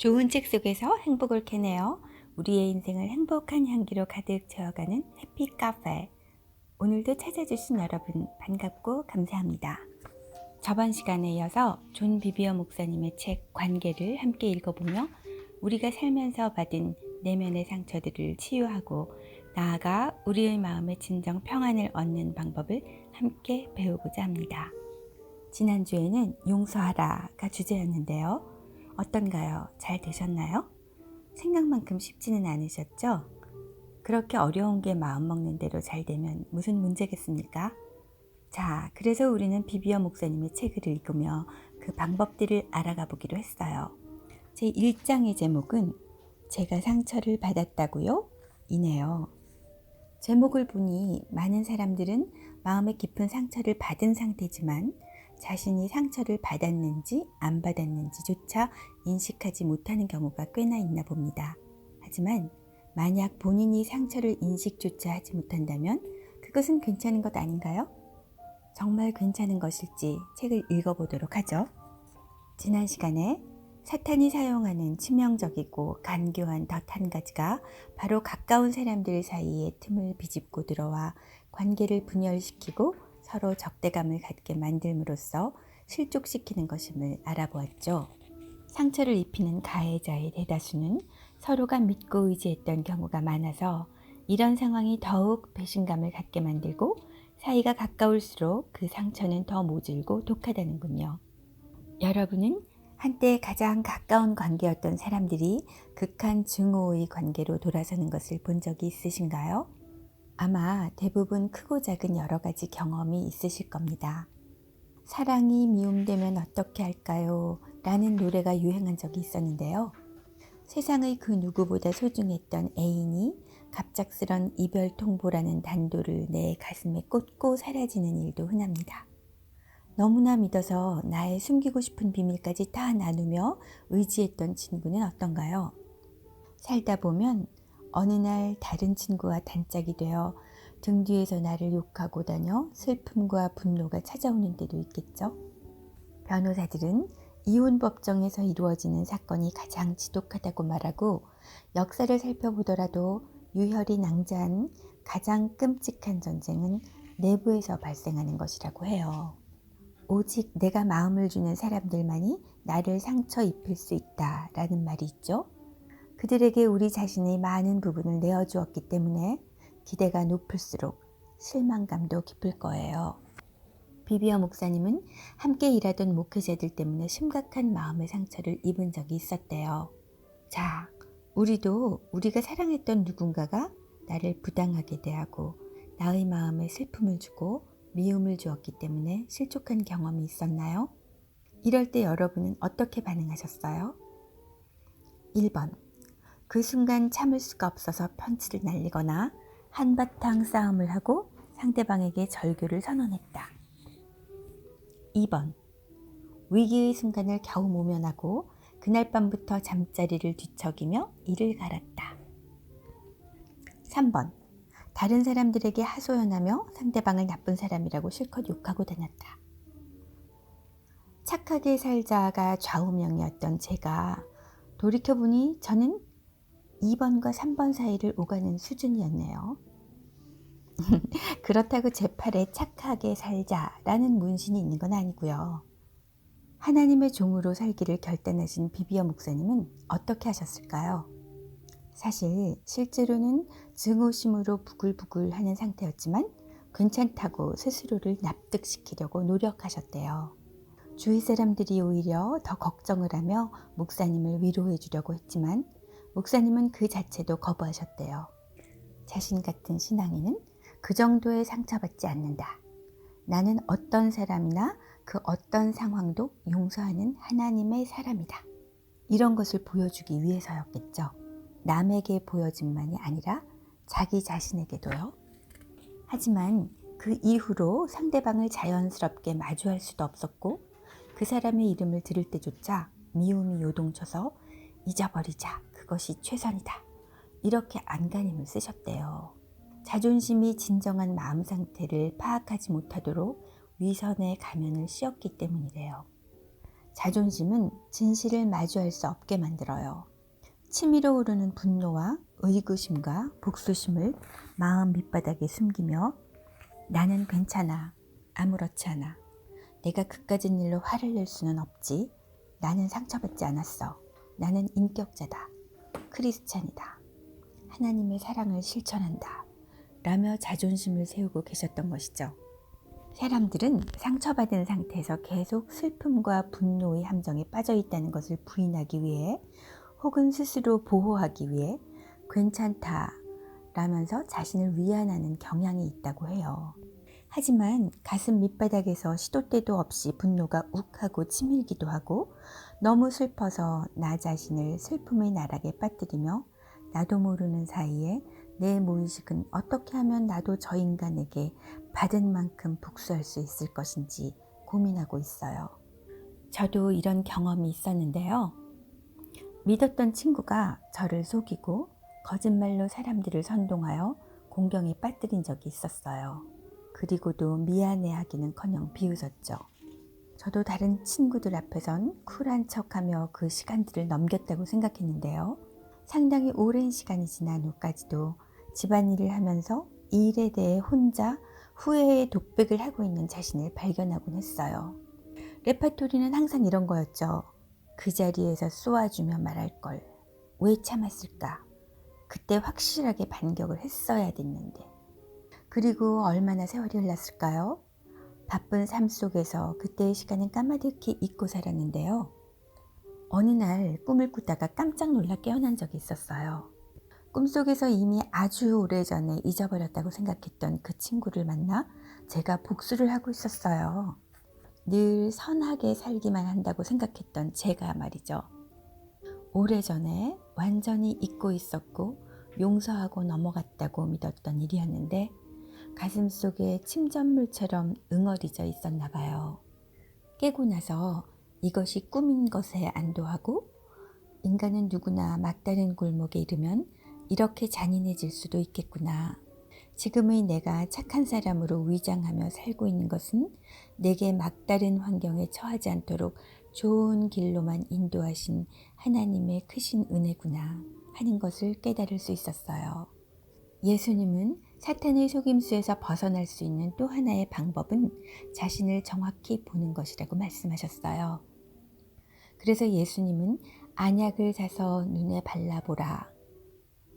좋은 책 속에서 행복을 캐내어 우리의 인생을 행복한 향기로 가득 채워가는 해피 카페. 오늘도 찾아주신 여러분 반갑고 감사합니다. 저번 시간에 이어서 존 비비어 목사님의 책 관계를 함께 읽어보며 우리가 살면서 받은 내면의 상처들을 치유하고 나아가 우리의 마음의 진정 평안을 얻는 방법을 함께 배우고자 합니다. 지난주에는 용서하라가 주제였는데요. 어떤가요? 잘 되셨나요? 생각만큼 쉽지는 않으셨죠? 그렇게 어려운 게 마음먹는 대로 잘 되면 무슨 문제겠습니까? 자, 그래서 우리는 비비어 목사님의 책을 읽으며 그 방법들을 알아가 보기로 했어요. 제 1장의 제목은 제가 상처를 받았다고요? 이네요. 제목을 보니 많은 사람들은 마음의 깊은 상처를 받은 상태지만 자신이 상처를 받았는지 안 받았는지조차 인식하지 못하는 경우가 꽤나 있나 봅니다. 하지만 만약 본인이 상처를 인식조차 하지 못한다면 그것은 괜찮은 것 아닌가요? 정말 괜찮은 것일지 책을 읽어보도록 하죠. 지난 시간에 사탄이 사용하는 치명적이고 간교한 덫 한 가지가 바로 가까운 사람들 사이에 틈을 비집고 들어와 관계를 분열시키고 서로 적대감을 갖게 만들므로써 실족시키는 것임을 알아보았죠. 상처를 입히는 가해자의 대다수는 서로가 믿고 의지했던 경우가 많아서 이런 상황이 더욱 배신감을 갖게 만들고 사이가 가까울수록 그 상처는 더 모질고 독하다는군요. 여러분은 한때 가장 가까운 관계였던 사람들이 극한 증오의 관계로 돌아서는 것을 본 적이 있으신가요? 아마 대부분 크고 작은 여러 가지 경험이 있으실 겁니다. 사랑이 미움되면 어떻게 할까요? 라는 노래가 유행한 적이 있었는데요. 세상의 그 누구보다 소중했던 애인이 갑작스런 이별 통보라는 단도를 내 가슴에 꽂고 사라지는 일도 흔합니다. 너무나 믿어서 나의 숨기고 싶은 비밀까지 다 나누며 의지했던 친구는 어떤가요? 살다 보면 어느 날 다른 친구와 단짝이 되어 등 뒤에서 나를 욕하고 다녀 슬픔과 분노가 찾아오는 때도 있겠죠. 변호사들은 이혼 법정에서 이루어지는 사건이 가장 지독하다고 말하고 역사를 살펴보더라도 유혈이 낭자한 가장 끔찍한 전쟁은 내부에서 발생하는 것이라고 해요. 오직 내가 마음을 주는 사람들만이 나를 상처 입힐 수 있다라는 말이 있죠. 그들에게 우리 자신의 많은 부분을 내어주었기 때문에 기대가 높을수록 실망감도 깊을 거예요. 비비어 목사님은 함께 일하던 목회자들 때문에 심각한 마음의 상처를 입은 적이 있었대요. 자, 우리도 우리가 사랑했던 누군가가 나를 부당하게 대하고 나의 마음에 슬픔을 주고 미움을 주었기 때문에 실족한 경험이 있었나요? 이럴 때 여러분은 어떻게 반응하셨어요? 1번. 그 순간 참을 수가 없어서 펀치를 날리거나 한바탕 싸움을 하고 상대방에게 절교를 선언했다. 2번. 위기의 순간을 겨우 모면하고 그날 밤부터 잠자리를 뒤척이며 이를 갈았다. 3번. 다른 사람들에게 하소연하며 상대방을 나쁜 사람이라고 실컷 욕하고 다녔다. 착하게 살자가 좌우명이었던 제가 돌이켜보니 저는 2번과 3번 사이를 오가는 수준이었네요. 그렇다고 제 팔에 착하게 살자라는 문신이 있는 건 아니고요. 하나님의 종으로 살기를 결단하신 비비어 목사님은 어떻게 하셨을까요? 사실 실제로는 증오심으로 부글부글 하는 상태였지만 괜찮다고 스스로를 납득시키려고 노력하셨대요. 주위 사람들이 오히려 더 걱정을 하며 목사님을 위로해 주려고 했지만 목사님은 그 자체도 거부하셨대요. 자신 같은 신앙인은 그 정도의 상처받지 않는다. 나는 어떤 사람이나 그 어떤 상황도 용서하는 하나님의 사람이다. 이런 것을 보여주기 위해서였겠죠. 남에게 보여짐만이 아니라 자기 자신에게도요. 하지만 그 이후로 상대방을 자연스럽게 마주할 수도 없었고 그 사람의 이름을 들을 때조차 미움이 요동쳐서 잊어버리자, 그것이 최선이다. 이렇게 안간힘을 쓰셨대요. 자존심이 진정한 마음 상태를 파악하지 못하도록 위선의 가면을 씌웠기 때문이래요. 자존심은 진실을 마주할 수 없게 만들어요. 치밀어 오르는 분노와 의구심과 복수심을 마음 밑바닥에 숨기며 나는 괜찮아, 아무렇지 않아, 내가 그까짓 일로 화를 낼 수는 없지, 나는 상처받지 않았어, 나는 인격자다, 크리스찬이다, 하나님의 사랑을 실천한다 라며 자존심을 세우고 계셨던 것이죠. 사람들은 상처받은 상태에서 계속 슬픔과 분노의 함정에 빠져 있다는 것을 부인하기 위해 혹은 스스로 보호하기 위해 괜찮다 라면서 자신을 위안하는 경향이 있다고 해요. 하지만 가슴 밑바닥에서 시도 때도 없이 분노가 욱하고 치밀기도 하고 너무 슬퍼서 나 자신을 슬픔의 나락에 빠뜨리며 나도 모르는 사이에 내 무의식은 어떻게 하면 나도 저 인간에게 받은 만큼 복수할 수 있을 것인지 고민하고 있어요. 저도 이런 경험이 있었는데요. 믿었던 친구가 저를 속이고 거짓말로 사람들을 선동하여 공경에 빠뜨린 적이 있었어요. 그리고도 미안해하기는커녕 비웃었죠. 저도 다른 친구들 앞에선 쿨한 척하며 그 시간들을 넘겼다고 생각했는데요. 상당히 오랜 시간이 지난 후까지도 집안일을 하면서 이 일에 대해 혼자 후회의 독백을 하고 있는 자신을 발견하곤 했어요. 레파토리는 항상 이런 거였죠. 그 자리에서 쏘아주며 말할 걸. 왜 참았을까? 그때 확실하게 반격을 했어야 됐는데. 그리고 얼마나 세월이 흘렀을까요? 바쁜 삶 속에서 그때의 시간은 까마득히 잊고 살았는데요. 어느 날 꿈을 꾸다가 깜짝 놀라 깨어난 적이 있었어요. 꿈속에서 이미 아주 오래전에 잊어버렸다고 생각했던 그 친구를 만나 제가 복수를 하고 있었어요. 늘 선하게 살기만 한다고 생각했던 제가 말이죠. 오래전에 완전히 잊고 있었고 용서하고 넘어갔다고 믿었던 일이었는데 가슴속에 침전물처럼 응어리져 있었나 봐요. 깨고 나서 이것이 꿈인 것에 안도하고 인간은 누구나 막다른 골목에 이르면 이렇게 잔인해질 수도 있겠구나. 지금의 내가 착한 사람으로 위장하며 살고 있는 것은 내게 막다른 환경에 처하지 않도록 좋은 길로만 인도하신 하나님의 크신 은혜구나 하는 것을 깨달을 수 있었어요. 예수님은 사탄의 속임수에서 벗어날 수 있는 또 하나의 방법은 자신을 정확히 보는 것이라고 말씀하셨어요. 그래서 예수님은 안약을 사서 눈에 발라보라.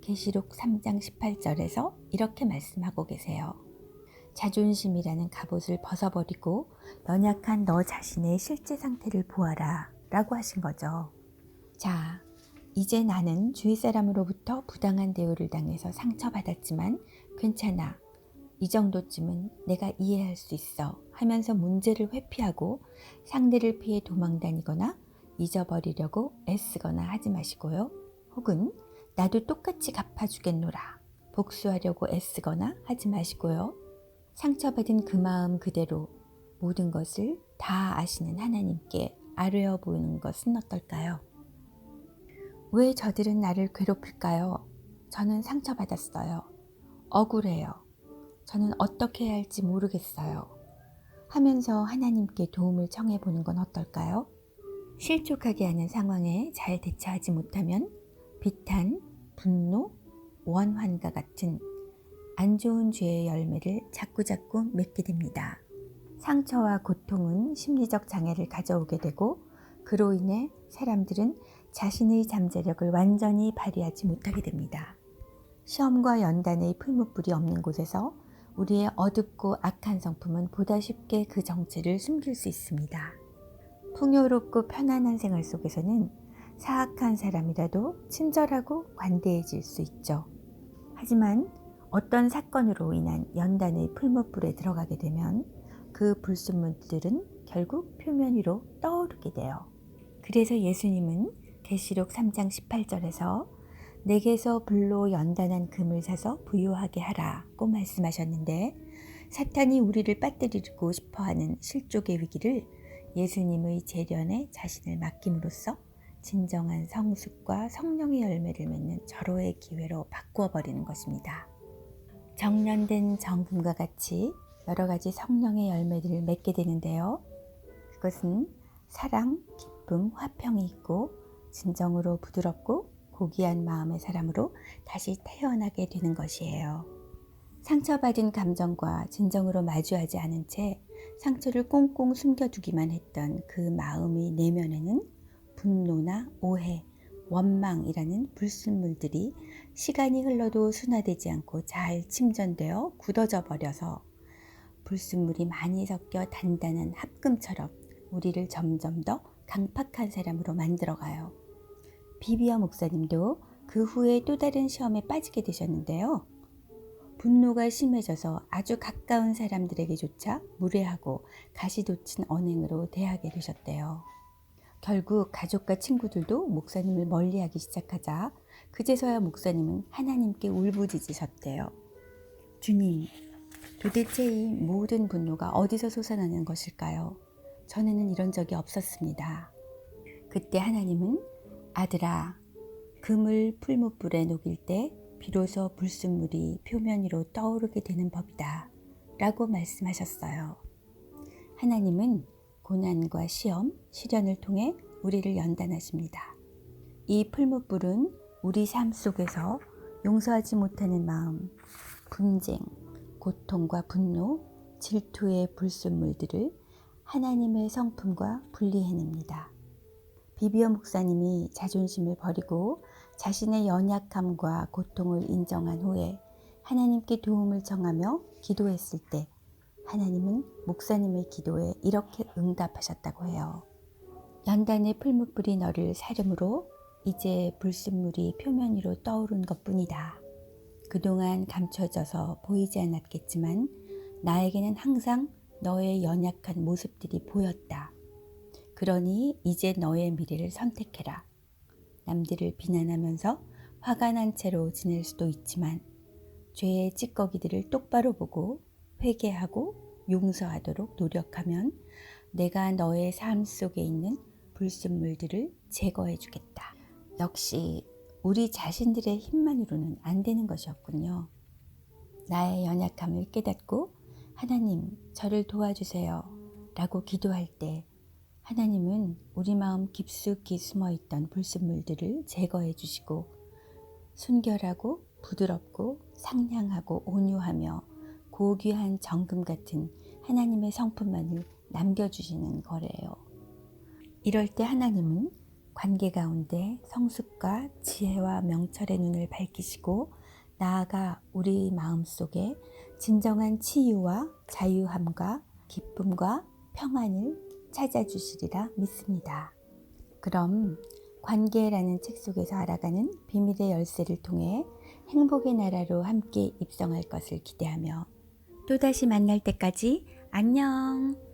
계시록 3장 18절에서 이렇게 말씀하고 계세요. 자존심이라는 갑옷을 벗어버리고 연약한 너 자신의 실제 상태를 보아라 라고 하신 거죠. 자, 이제 나는 주위 사람으로부터 부당한 대우를 당해서 상처받았지만 괜찮아. 이 정도쯤은 내가 이해할 수 있어 하면서 문제를 회피하고 상대를 피해 도망다니거나 잊어버리려고 애쓰거나 하지 마시고요. 혹은 나도 똑같이 갚아주겠노라 복수하려고 애쓰거나 하지 마시고요. 상처받은 그 마음 그대로 모든 것을 다 아시는 하나님께 아뢰어 보는 것은 어떨까요? 왜 저들은 나를 괴롭힐까요? 저는 상처받았어요. 억울해요. 저는 어떻게 해야 할지 모르겠어요. 하면서 하나님께 도움을 청해보는 건 어떨까요? 실족하게 하는 상황에 잘 대처하지 못하면 비탄, 분노, 원환과 같은 안 좋은 죄의 열매를 자꾸자꾸 맺게 됩니다. 상처와 고통은 심리적 장애를 가져오게 되고 그로 인해 사람들은 자신의 잠재력을 완전히 발휘하지 못하게 됩니다. 시험과 연단의 풀무불이 없는 곳에서 우리의 어둡고 악한 성품은 보다 쉽게 그 정체를 숨길 수 있습니다. 풍요롭고 편안한 생활 속에서는 사악한 사람이라도 친절하고 관대해질 수 있죠. 하지만 어떤 사건으로 인한 연단의 풀무불에 들어가게 되면 그 불순물들은 결국 표면 위로 떠오르게 돼요. 그래서 예수님은 계시록 3장 18절에서 내게서 불로 연단한 금을 사서 부유하게 하라고 말씀하셨는데 사탄이 우리를 빠뜨리고 싶어하는 실족의 위기를 예수님의 재련에 자신을 맡김으로써 진정한 성숙과 성령의 열매를 맺는 절호의 기회로 바꾸어 버리는 것입니다. 정련된 정금과 같이 여러 가지 성령의 열매들을 맺게 되는데요. 그것은 사랑, 기쁨, 화평이 있고 진정으로 부드럽고 고귀한 마음의 사람으로 다시 태어나게 되는 것이에요. 상처받은 감정과 진정으로 마주하지 않은 채 상처를 꽁꽁 숨겨두기만 했던 그 마음의 내면에는 분노나 오해, 원망이라는 불순물들이 시간이 흘러도 순화되지 않고 잘 침전되어 굳어져 버려서 불순물이 많이 섞여 단단한 합금처럼 우리를 점점 더 강팍한 사람으로 만들어가요. 비비어 목사님도 그 후에 또 다른 시험에 빠지게 되셨는데요. 분노가 심해져서 아주 가까운 사람들에게조차 무례하고 가시돋친 언행으로 대하게 되셨대요. 결국 가족과 친구들도 목사님을 멀리하기 시작하자 그제서야 목사님은 하나님께 울부짖으셨대요. 주님, 도대체 이 모든 분노가 어디서 솟아나는 것일까요? 전에는 이런 적이 없었습니다. 그때 하나님은 아들아, 금을 풀무불에 녹일 때 비로소 불순물이 표면 위로 떠오르게 되는 법이다 라고 말씀하셨어요. 하나님은 고난과 시험, 시련을 통해 우리를 연단하십니다. 이 풀무불은 우리 삶 속에서 용서하지 못하는 마음, 분쟁, 고통과 분노, 질투의 불순물들을 하나님의 성품과 분리해냅니다. 비비어 목사님이 자존심을 버리고 자신의 연약함과 고통을 인정한 후에 하나님께 도움을 청하며 기도했을 때 하나님은 목사님의 기도에 이렇게 응답하셨다고 해요. 연단의 풀무불이 너를 사름으로 이제 불순물이 표면 위로 떠오른 것뿐이다. 그동안 감춰져서 보이지 않았겠지만 나에게는 항상 너의 연약한 모습들이 보였다. 그러니 이제 너의 미래를 선택해라. 남들을 비난하면서 화가 난 채로 지낼 수도 있지만 죄의 찌꺼기들을 똑바로 보고 회개하고 용서하도록 노력하면 내가 너의 삶 속에 있는 불순물들을 제거해 주겠다. 역시 우리 자신들의 힘만으로는 안 되는 것이었군요. 나의 연약함을 깨닫고 하나님, 저를 도와주세요 라고 기도할 때 하나님은 우리 마음 깊숙이 숨어있던 불순물들을 제거해 주시고 순결하고 부드럽고 상냥하고 온유하며 고귀한 정금 같은 하나님의 성품만을 남겨주시는 거래요. 이럴 때 하나님은 관계 가운데 성숙과 지혜와 명철의 눈을 밝히시고 나아가 우리 마음속에 진정한 치유와 자유함과 기쁨과 평안을 찾아주시리라 믿습니다. 그럼 관계라는 책 속에서 알아가는 비밀의 열쇠를 통해 행복의 나라로 함께 입성할 것을 기대하며 또다시 만날 때까지 안녕!